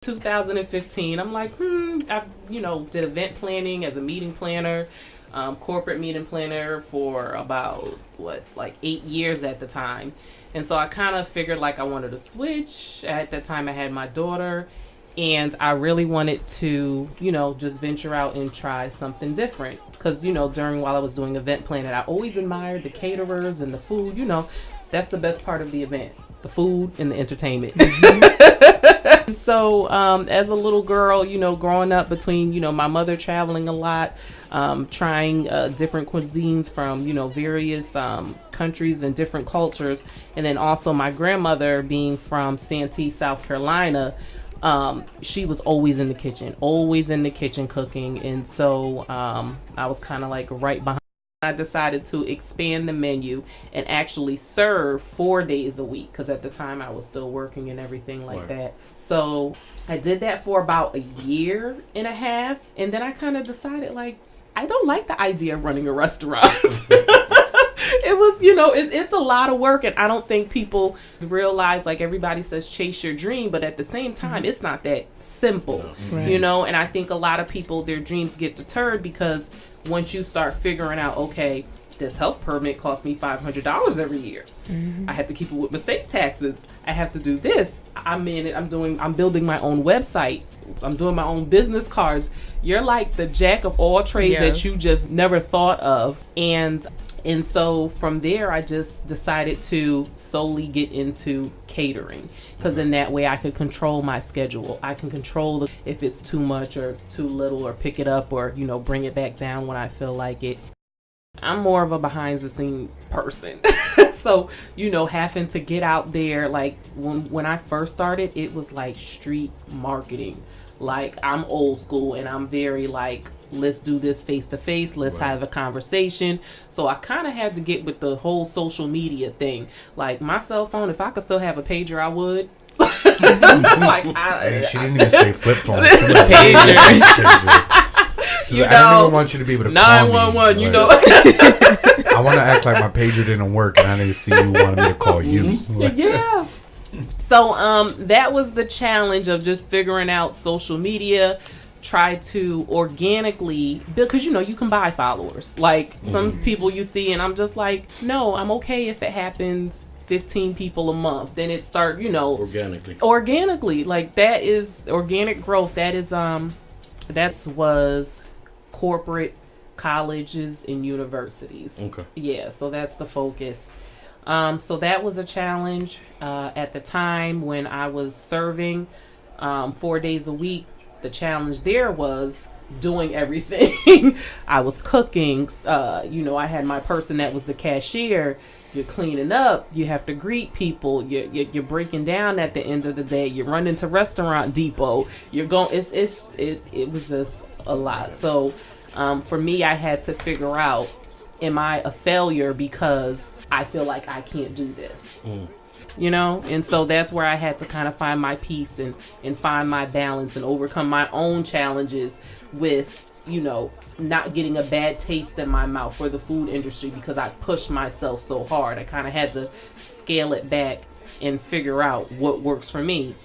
2015. I'm like, I, did event planning as a meeting planner, corporate meeting planner for about, 8 years at the time. And so I kind of figured like I wanted to switch. At that time I had my daughter, and I really wanted to, just venture out and try something different. Because, while I was doing event planning, I always admired the caterers and the food. That's the best part of the event, the food and the entertainment. So as a little girl, growing up between, my mother traveling a lot, trying different cuisines from, various countries and different cultures. And then also my grandmother being from Santee, South Carolina, she was always in the kitchen cooking. And so I was kind of like right behind. I decided to expand the menu and actually serve 4 days a week, because at the time I was still working and everything like that. So I did that for about a year and a half, and then I kind of decided like I don't like the idea of running a restaurant. It was, it's a lot of work, and I don't think people realize, like everybody says chase your dream, but at the same time it's not that simple, and I think a lot of people, their dreams get deterred because once you start figuring out, okay, this health permit cost me $500 every year. I have to keep it with my state taxes. I have to do this. I'm building my own website. I'm doing my own business cards. You're like the jack of all trades that you just never thought of. And so from there, I just decided to solely get into catering, because in that way I could control my schedule. I can control if it's too much or too little, or pick it up, or, bring it back down when I feel like it. I'm more of a behind the scene person. So, having to get out there, like when I first started, it was like street marketing. Like I'm old school, and I'm very like, let's do this face to face. Let's have a conversation. So I kind of had to get with the whole social media thing. Like my cell phone, if I could still have a pager, I would. She didn't even say flip phone. It's a pager. I don't even want you to be able to 911. I want to act like my pager didn't work, and I didn't see you wanted me to call you. Yeah. So that was the challenge of just figuring out social media. Try to organically, because you can buy followers. Like some people you see, and I'm just like, no, I'm okay if it happens 15 people a month. Then it start, organically. Like that is organic growth. That is was corporate colleges and universities. Okay. Yeah, so that's the focus. So that was a challenge at the time when I was serving 4 days a week. The challenge there was doing everything. I was cooking. I had my person that was the cashier. You're cleaning up. You have to greet people. You're breaking down at the end of the day. You run into Restaurant Depot. You're going. It was just a lot. So for me, I had to figure out, am I a failure because I feel like I can't do this? And so that's where I had to kind of find my peace and find my balance and overcome my own challenges with, not getting a bad taste in my mouth for the food industry because I pushed myself so hard. I kind of had to scale it back and figure out what works for me.